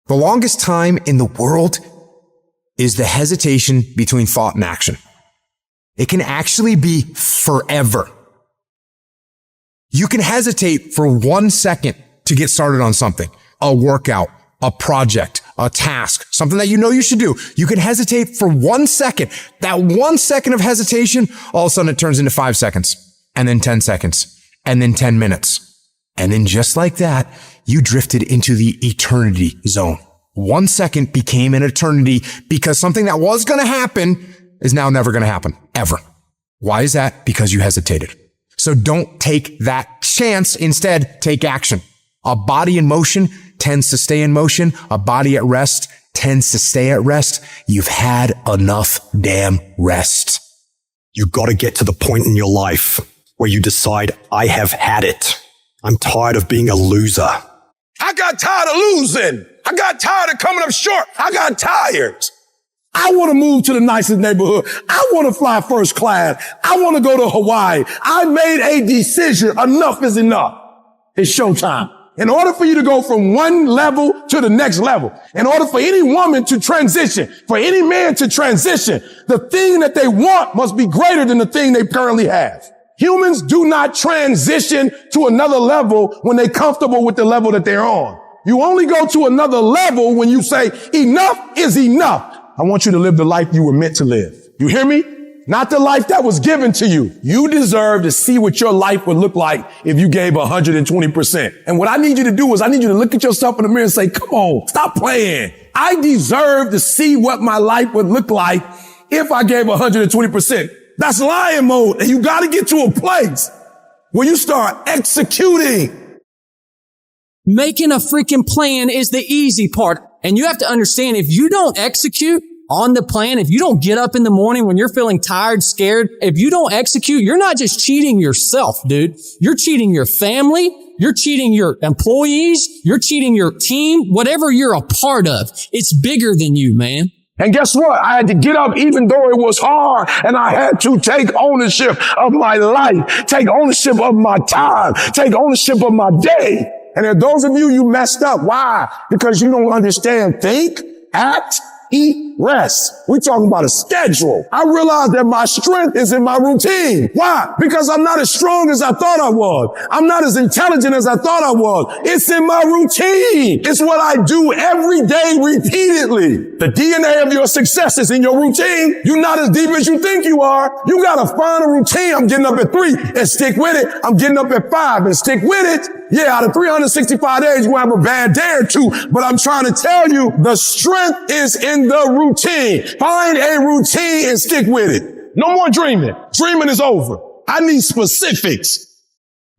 The longest time in the world is the hesitation between thought and action. It can actually be forever. You can hesitate for 1 second to get started on something, a workout, a project, a task, something that you know you should do. You can hesitate for 1 second. That 1 second of hesitation, all of a sudden it turns into 5 seconds, and then 10 seconds, and then 10 minutes. And then just like that, you drifted into the eternity zone. 1 second became an eternity because something that was going to happen is now never going to happen, ever. Why is that? Because you hesitated. So don't take that chance. Instead, take action. A body in motion tends to stay in motion. A body at rest tends to stay at rest. You've had enough damn rest. You got to get to the point in your life where you decide, I have had it. I'm tired of being a loser. I got tired of losing. I got tired of coming up short. I got tired. I want to move to the nicest neighborhood. I want to fly first class. I want to go to Hawaii. I made a decision. Enough is enough. It's showtime. In order for you to go from one level to the next level, in order for any woman to transition, for any man to transition, the thing that they want must be greater than the thing they currently have. Humans do not transition to another level when they're comfortable with the level that they're on. You only go to another level when you say, enough is enough. I want you to live the life you were meant to live. You hear me? Not the life that was given to you. You deserve to see what your life would look like if you gave 120%. And what I need you to do is I need you to look at yourself in the mirror and say, come on, stop playing. I deserve to see what my life would look like if I gave 120%. That's lion mode. And you got to get to a place where you start executing. Making a freaking plan is the easy part. And you have to understand, if you don't execute on the plan, if you don't get up in the morning when you're feeling tired, scared, if you don't execute, you're not just cheating yourself, dude. You're cheating your family. You're cheating your employees. You're cheating your team. Whatever you're a part of, it's bigger than you, man. And guess what? I had to get up even though it was hard, and I had to take ownership of my life, take ownership of my time, take ownership of my day. And if those of you messed up, why? Because you don't understand think, act, eat, rest. We're talking about a schedule. I realized that my strength is in my routine. Why? Because I'm not as strong as I thought I was. I'm not as intelligent as I thought I was. It's in my routine. It's what I do every day repeatedly. The DNA of your success is in your routine. You're not as deep as you think you are. You got to find a routine. I'm getting up at 3 and stick with it. I'm getting up at 5 and stick with it. Yeah, out of 365 days, you'll have a bad day or two. But I'm trying to tell you, the strength is in the routine. Find a routine and stick with it. No more dreaming. Dreaming is over. I need specifics.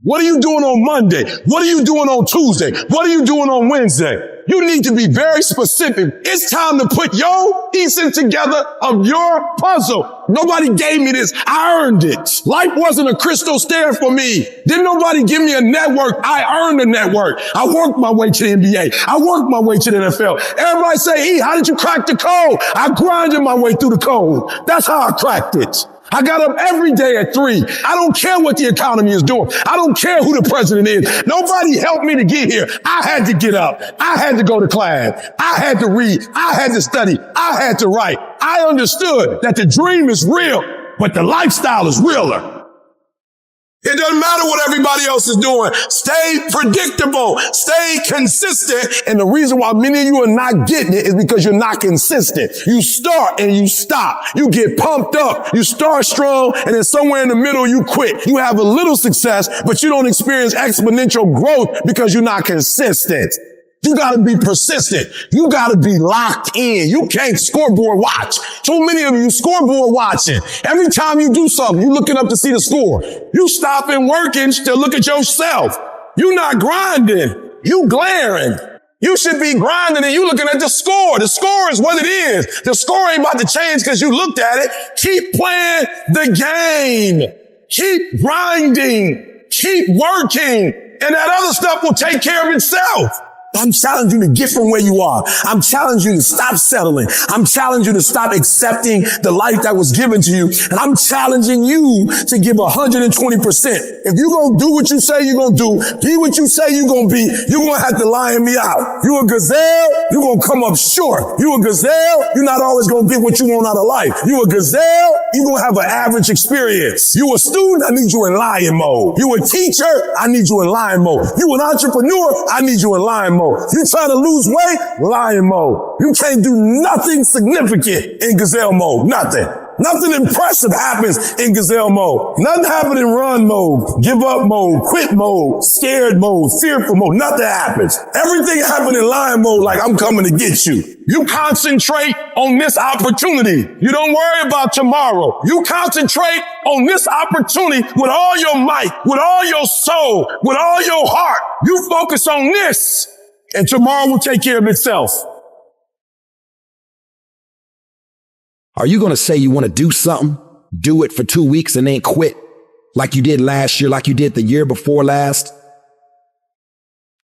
What are you doing on Monday? What are you doing on Tuesday? What are you doing on Wednesday? You need to be very specific. It's time to put your pieces together of your puzzle. Nobody gave me this. I earned it. Life wasn't a crystal stair for me. Didn't nobody give me a network. I earned a network. I worked my way to the NBA. I worked my way to the NFL. Everybody say, E, how did you crack the code? I grinded my way through the code. That's how I cracked it. I got up every day at 3. I don't care what the economy is doing. I don't care who the president is. Nobody helped me to get here. I had to get up. I had to go to class. I had to read. I had to study. I had to write. I understood that the dream is real, but the lifestyle is realer. It doesn't matter what everybody else is doing. Stay predictable. Stay consistent. And the reason why many of you are not getting it is because you're not consistent. You start and you stop. You get pumped up. You start strong, and then somewhere in the middle you quit. You have a little success, but you don't experience exponential growth because you're not consistent. You gotta be persistent. You gotta be locked in. You can't scoreboard watch. Too many of you scoreboard watching. Every time you do something, you looking up to see the score. You stopping working to look at yourself. You not grinding. You glaring. You should be grinding and you looking at the score. The score is what it is. The score ain't about to change because you looked at it. Keep playing the game. Keep grinding. Keep working. And that other stuff will take care of itself. I'm challenging you to get from where you are. I'm challenging you to stop settling. I'm challenging you to stop accepting the life that was given to you. And I'm challenging you to give 120%. If you're going to do what you say you're going to do, be what you say you're going to be, you're going to have to lion me out. You a gazelle, you're going to come up short. You a gazelle, you're not always going to get what you want out of life. You a gazelle, you're going to have an average experience. You a student, I need you in lion mode. You a teacher, I need you in lion mode. You an entrepreneur, I need you in lion mode. You trying to lose weight? Lion mode. You can't do nothing significant in gazelle mode. Nothing. Nothing impressive happens in gazelle mode. Nothing happens in run mode, give up mode, quit mode, scared mode, fearful mode. Nothing happens. Everything happens in lion mode like I'm coming to get you. You concentrate on this opportunity. You don't worry about tomorrow. You concentrate on this opportunity with all your might, with all your soul, with all your heart. You focus on this. And tomorrow will take care of itself. Are you going to say you want to do something, do it for 2 weeks and then quit like you did last year, like you did the year before last?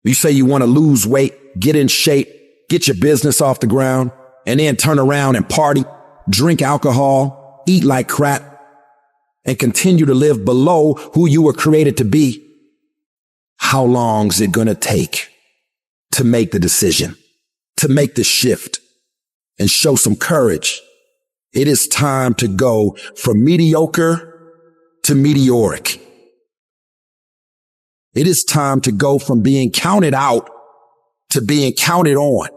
You say you want to lose weight, get in shape, get your business off the ground, and then turn around and party, drink alcohol, eat like crap, and continue to live below who you were created to be. How long is it going to take to make the decision, to make the shift, and show some courage? It is time to go from mediocre to meteoric. It is time to go from being counted out to being counted on.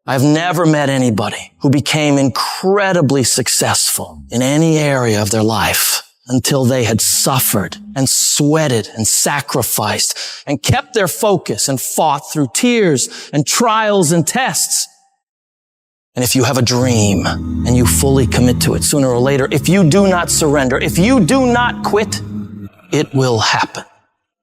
I've never met anybody who became incredibly successful in any area of their life until they had suffered and sweated and sacrificed and kept their focus and fought through tears and trials and tests. And if you have a dream and you fully commit to it sooner or later, if you do not surrender, if you do not quit, it will happen.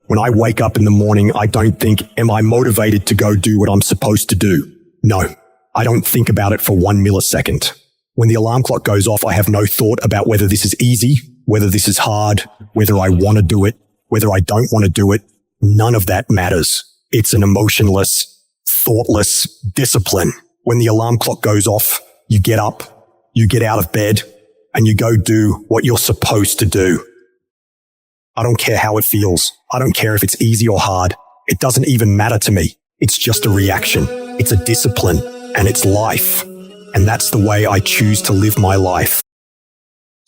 When I wake up in the morning, I don't think, am I motivated to go do what I'm supposed to do? No, I don't think about it for 1 millisecond. When the alarm clock goes off, I have no thought about whether this is easy, whether this is hard, whether I want to do it, whether I don't want to do it. None of that matters. It's an emotionless, thoughtless discipline. When the alarm clock goes off, you get up, you get out of bed, and you go do what you're supposed to do. I don't care how it feels. I don't care if it's easy or hard. It doesn't even matter to me. It's just a reaction. It's a discipline, and it's life. And that's the way I choose to live my life.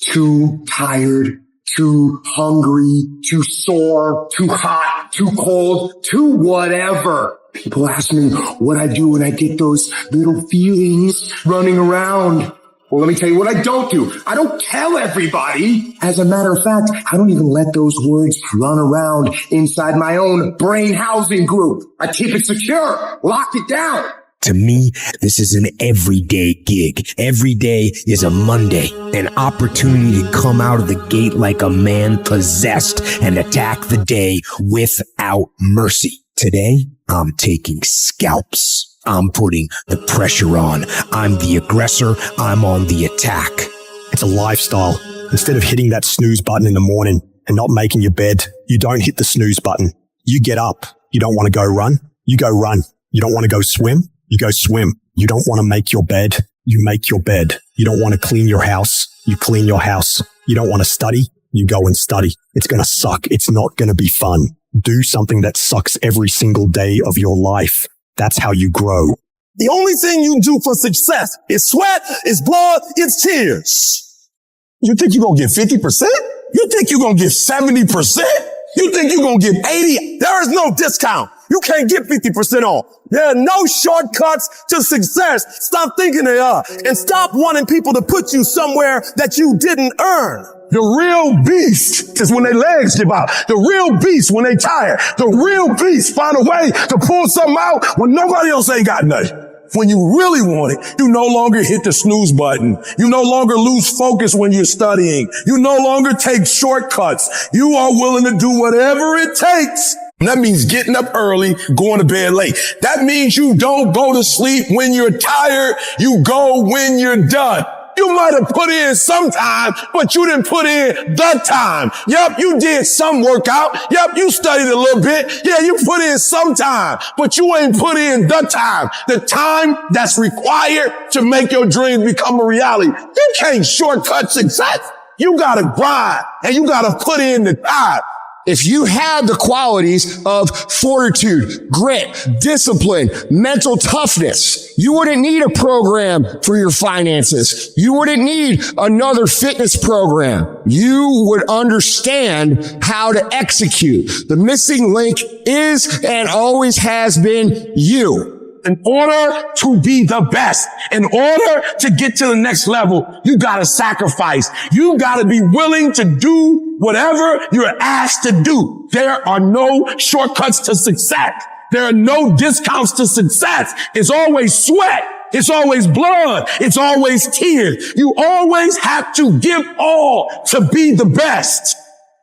Too tired, too hungry, too sore, too hot, too cold, too whatever. People ask me what I do when I get those little feelings running around. Well, let me tell you what I don't do. I don't tell everybody. As a matter of fact, I don't even let those words run around inside my own brain housing group. I keep it secure, lock it down. To me, this is an everyday gig. Every day is a Monday, an opportunity to come out of the gate like a man possessed and attack the day without mercy. Today, I'm taking scalps. I'm putting the pressure on. I'm the aggressor. I'm on the attack. It's a lifestyle. Instead of hitting that snooze button in the morning and not making your bed, you don't hit the snooze button. You get up. You don't want to go run. You go run. You don't want to go swim. You go swim. You don't want to make your bed. You make your bed. You don't want to clean your house. You clean your house. You don't want to study. You go and study. It's going to suck. It's not going to be fun. Do something that sucks every single day of your life. That's how you grow. The only thing you do for success is sweat, is blood, it's tears. You think you're going to get 50%? You think you're going to get 70%? You think you're going to get 80%? There is no discount. You can't get 50% off. There are no shortcuts to success. Stop thinking they are. And stop wanting people to put you somewhere that you didn't earn. The real beast is when their legs give out. The real beast when they tired. The real beast find a way to pull something out when nobody else ain't got nothing. When you really want it, you no longer hit the snooze button. You no longer lose focus when you're studying. You no longer take shortcuts. You are willing to do whatever it takes. And that means getting up early, going to bed late. That means you don't go to sleep when you're tired. You go when you're done. You might have put in some time, but you didn't put in the time. Yep, you did some workout. Yep, you studied a little bit. Yeah, you put in some time, but you ain't put in the time. The time that's required to make your dreams become a reality. You can't shortcut success. You gotta grind and you gotta put in the time. If you had the qualities of fortitude, grit, discipline, mental toughness, you wouldn't need a program for your finances. You wouldn't need another fitness program. You would understand how to execute. The missing link is and always has been you. In order to be the best, in order to get to the next level, you gotta sacrifice. You gotta be willing to do whatever you're asked to do. There are no shortcuts to success. There are no discounts to success. It's always sweat. It's always blood. It's always tears. You always have to give all to be the best.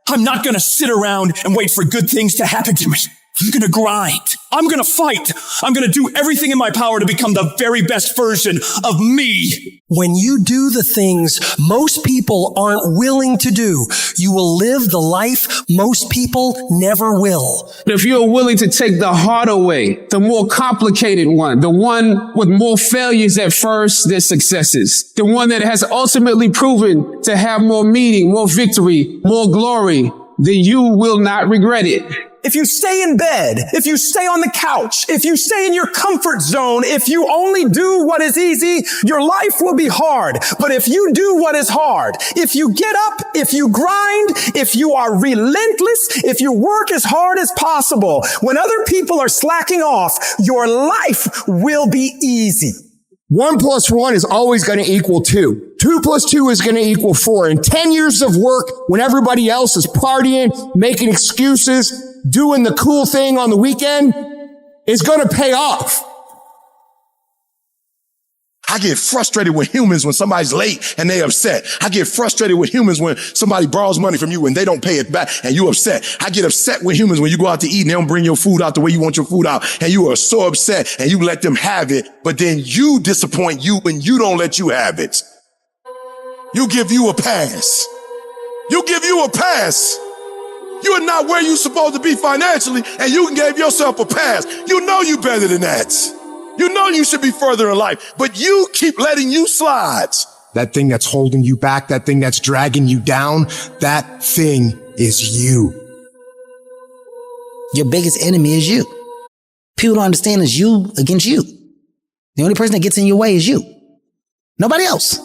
I'm not going to sit around and wait for good things to happen to me. I'm going to grind. I'm going to fight. I'm going to do everything in my power to become the very best version of me. When you do the things most people aren't willing to do, you will live the life most people never will. If you're willing to take the harder way, the more complicated one, the one with more failures at first than successes, the one that has ultimately proven to have more meaning, more victory, more glory, then you will not regret it. If you stay in bed, if you stay on the couch, if you stay in your comfort zone, if you only do what is easy, your life will be hard. But if you do what is hard, if you get up, if you grind, if you are relentless, if you work as hard as possible, when other people are slacking off, your life will be easy. 1 + 1 is always going to equal 2. 2 + 2 is going to equal 4. And 10 years of work when everybody else is partying, making excuses, doing the cool thing on the weekend is going to pay off. I get frustrated with humans when somebody's late and they upset. I get frustrated with humans when somebody borrows money from you and they don't pay it back and you upset. I get upset with humans when you go out to eat and they don't bring your food out the way you want your food out and you are so upset and you let them have it, but then you disappoint you and you don't let you have it. You give you a pass. You give you a pass. You are not where you're supposed to be financially and you gave yourself a pass. You know you better than that. You know you should be further in life, but you keep letting you slide. That thing that's holding you back, that thing that's dragging you down, that thing is you. Your biggest enemy is you. People don't understand it's you against you. The only person that gets in your way is you. Nobody else.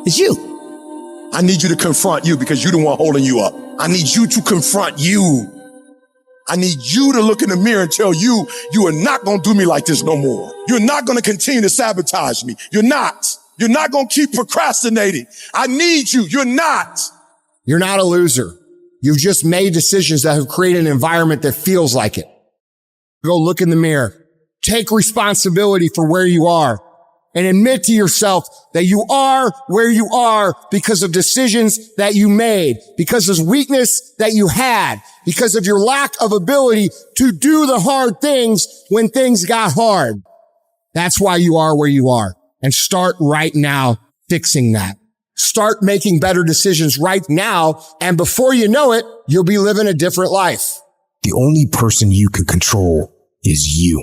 It's you. I need you to confront you because you're the one holding you up. I need you to confront you. I need you to look in the mirror and tell you, you are not going to do me like this no more. You're not going to continue to sabotage me. You're not. You're not going to keep procrastinating. I need you. You're not. You're not a loser. You've just made decisions that have created an environment that feels like it. Go look in the mirror. Take responsibility for where you are and admit to yourself that you are where you are because of decisions that you made, because of weakness that you had, because of your lack of ability to do the hard things when things got hard. That's why you are where you are. And start right now fixing that. Start making better decisions right now. And before you know it, you'll be living a different life. The only person you can control is you.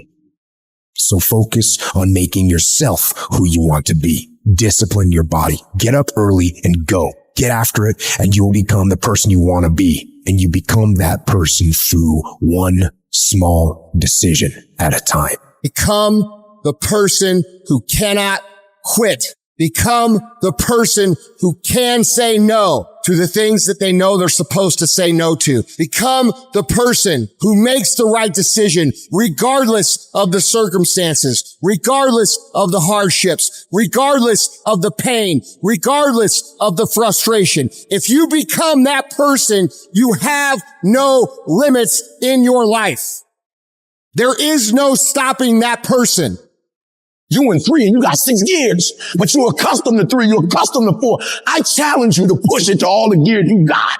So focus on making yourself who you want to be. Discipline your body. Get up early and go. Get after it and you'll become the person you want to be. And you become that person through one small decision at a time. Become the person who cannot quit. Become the person who can say no to the things that they know they're supposed to say no to. Become the person who makes the right decision regardless of the circumstances, regardless of the hardships, regardless of the pain, regardless of the frustration. If you become that person, you have no limits in your life. There is no stopping that person. You in 3 and you got 6 gears, but you're accustomed to 3, you're accustomed to 4. I challenge you to push it to all the gears you got.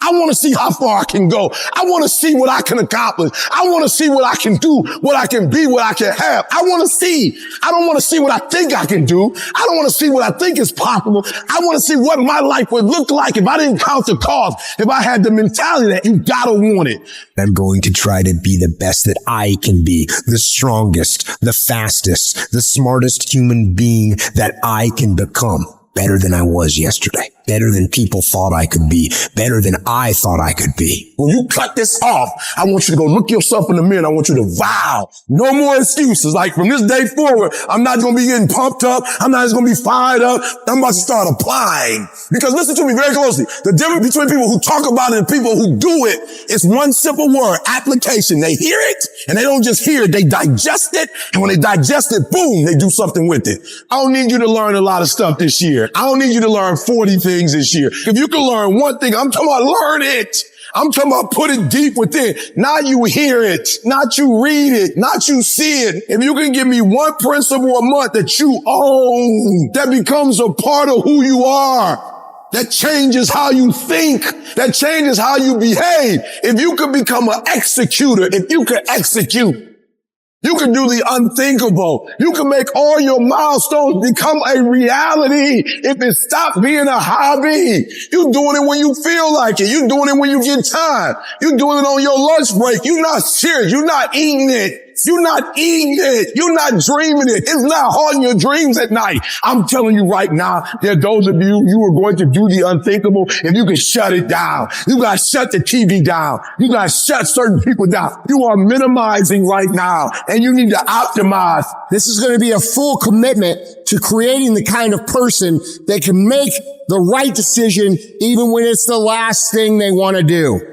I want to see how far I can go. I want to see what I can accomplish. I want to see what I can do, what I can be, what I can have. I want to see. I don't want to see what I think I can do. I don't want to see what I think is possible. I want to see what my life would look like if I didn't count the cost, if I had the mentality that you gotta want it. I'm going to try to be the best that I can be, the strongest, the fastest, the smartest human being that I can become. Better than I was yesterday. Better than people thought I could be. Better than I thought I could be. When you cut this off, I want you to go look yourself in the mirror and I want you to vow. No more excuses. Like from this day forward, I'm not going to be getting pumped up. I'm not just going to be fired up. I'm about to start applying. Because listen to me very closely. The difference between people who talk about it and people who do it is one simple word, application. They hear it and they don't just hear it. They digest it. And when they digest it, boom, they do something with it. I don't need you to learn a lot of stuff this year. I don't need you to learn 40 things this year. If you can learn one thing, I'm talking about learn it. I'm talking about put it deep within. Not you hear it, not you read it, not you see it. If you can give me one principle a month that you own, that becomes a part of who you are, that changes how you think, that changes how you behave. If you could become an executor, if you could execute, you can do the unthinkable. You can make all your milestones become a reality if it stops being a hobby. You're doing it when you feel like it. You're doing it when you get time. You're doing it on your lunch break. You're not serious. You're not eating it. You're not eating it. You're not dreaming it. It's not haunting your dreams at night. I'm telling you right now, there are those of you are going to do the unthinkable if you can shut it down. You got to shut the TV down. You got to shut certain people down. You are minimizing right now and you need to optimize. This is going to be a full commitment to creating the kind of person that can make the right decision even when it's the last thing they want to do.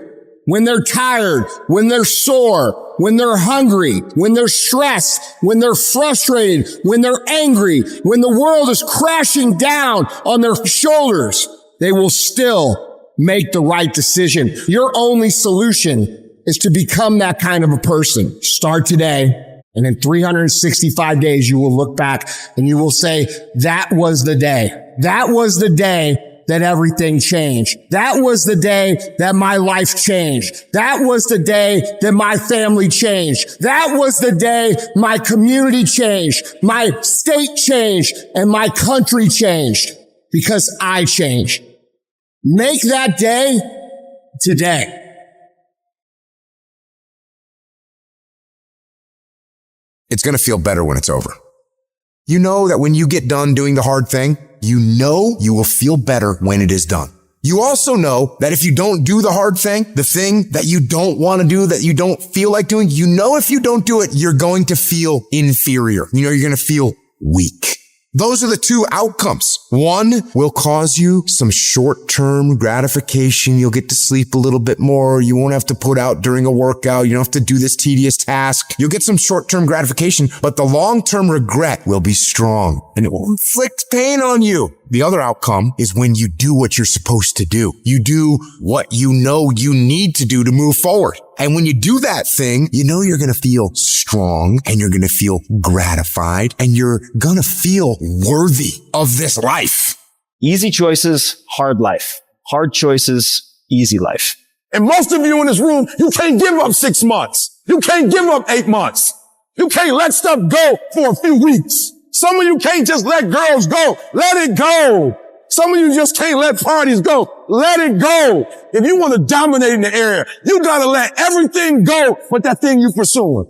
When they're tired, when they're sore, when they're hungry, when they're stressed, when they're frustrated, when they're angry, when the world is crashing down on their shoulders, they will still make the right decision. Your only solution is to become that kind of a person. Start today. And in 365 days, you will look back and you will say, that was the day. That was the day that everything changed. That was the day that my life changed. That was the day that my family changed. That was the day my community changed, my state changed, and my country changed because I changed. Make that day today. It's going to feel better when it's over. You know that when you get done doing the hard thing, you know you will feel better when it is done. You also know that if you don't do the hard thing, the thing that you don't want to do, that you don't feel like doing, you know if you don't do it, you're going to feel inferior. You know you're going to feel weak. Those are the two outcomes. One will cause you some short-term gratification. You'll get to sleep a little bit more. You won't have to put out during a workout. You don't have to do this tedious task. You'll get some short-term gratification, but the long-term regret will be strong and it will inflict pain on you. The other outcome is when you do what you're supposed to do. You do what you know you need to do to move forward. And when you do that thing, you know you're going to feel strong and you're going to feel gratified and you're going to feel worthy of this life. Easy choices, hard life. Hard choices, easy life. And most of you in this room, you can't give up 6 months. You can't give up 8 months. You can't let stuff go for a few weeks. Some of you can't just let girls go. Let it go. Some of you just can't let parties go. Let it go. If you want to dominate in the area, you gotta let everything go but that thing you pursuing.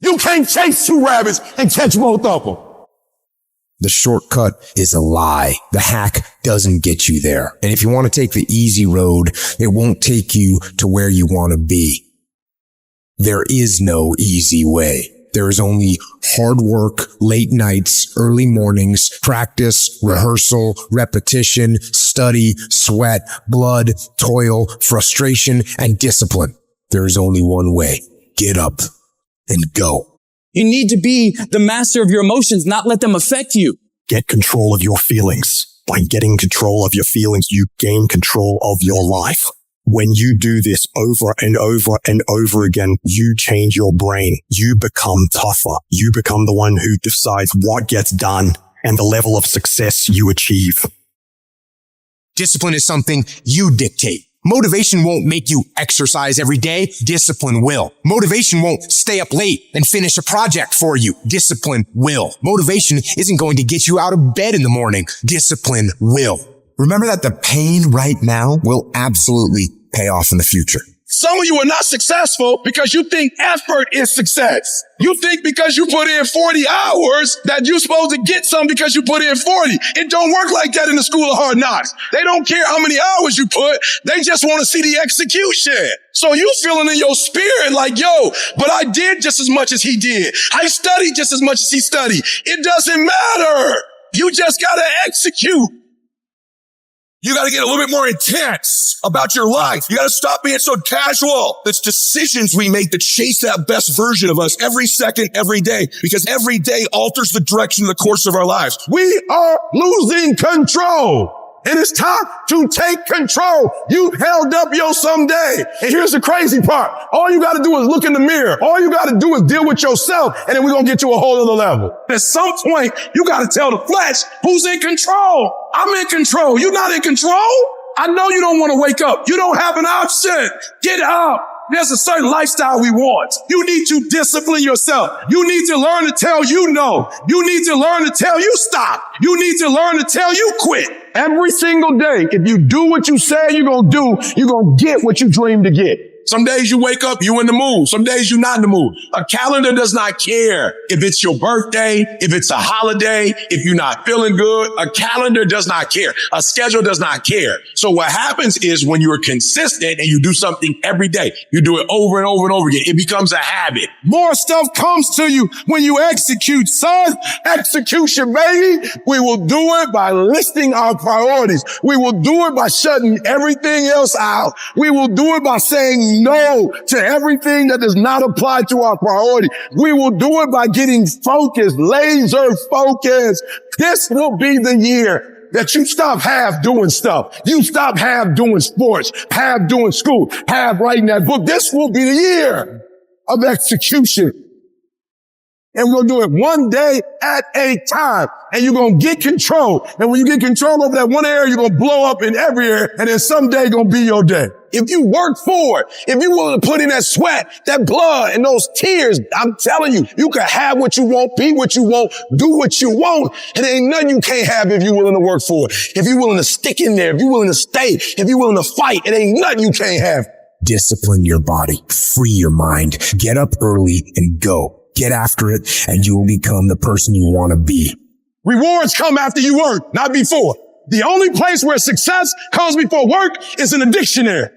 You can't chase 2 rabbits and catch both of them. The shortcut is a lie. The hack doesn't get you there. And if you want to take the easy road, it won't take you to where you want to be. There is no easy way. There is only hard work, late nights, early mornings, practice, rehearsal, repetition, study, sweat, blood, toil, frustration, and discipline. There is only one way. Get up and go. You need to be the master of your emotions, not let them affect you. Get control of your feelings. By getting control of your feelings, you gain control of your life. When you do this over and over and over again, you change your brain. You become tougher. You become the one who decides what gets done and the level of success you achieve. Discipline is something you dictate. Motivation won't make you exercise every day. Discipline will. Motivation won't stay up late and finish a project for you. Discipline will. Motivation isn't going to get you out of bed in the morning. Discipline will. Remember that the pain right now will absolutely pay off in the future. Some of you are not successful because you think effort is success. You think because you put in 40 hours that you're supposed to get some because you put in 40. It don't work like that in the school of hard knocks. They don't care how many hours you put. They just want to see the execution. So you feeling in your spirit like, yo, but I did just as much as he did. I studied just as much as he studied. It doesn't matter. You just got to execute. You got to get a little bit more intense about your life. You got to stop being so casual. It's decisions we make that chase that best version of us every second, every day, because every day alters the direction of the course of our lives. We are losing control. And it's time to take control. You held up your someday. And here's the crazy part. All you got to do is look in the mirror. All you got to do is deal with yourself. And then we're going to get to a whole other level. At some point, you got to tell the flesh who's in control. I'm in control. You're not in control. I know you don't want to wake up. You don't have an option. Get up. There's a certain lifestyle we want. You need to discipline yourself. You need to learn to tell you no. You need to learn to tell you stop. You need to learn to tell you quit. Every single day, if you do what you say you're going to do, you're going to get what you dream to get. Some days you wake up, you in the mood. Some days you're not in the mood. A calendar does not care if it's your birthday, if it's a holiday, if you're not feeling good. A calendar does not care. A schedule does not care. So what happens is when you're consistent and you do something every day, you do it over and over and over again, it becomes a habit. More stuff comes to you when you execute, son. Execution, baby. We will do it by listing our priorities. We will do it by shutting everything else out. We will do it by saying no to everything that does not apply to our priority. We will do it by getting focused, laser focused. This will be the year that you stop half doing stuff. You stop half doing sports, half doing school, half writing that book. This will be the year of execution. And we're going to do it one day at a time. And you're going to get control. And when you get control over that one area, you're going to blow up in every area. And then someday going to be your day. If you work for it, if you're willing to put in that sweat, that blood, and those tears, I'm telling you, you can have what you want, be what you want, do what you want. And there ain't nothing you can't have if you're willing to work for it. If you're willing to stick in there, if you're willing to stay, if you're willing to fight, it ain't nothing you can't have. Discipline your body, free your mind, get up early and go. Get after it, and you will become the person you want to be. Rewards come after you work, not before. The only place where success comes before work is in the dictionary.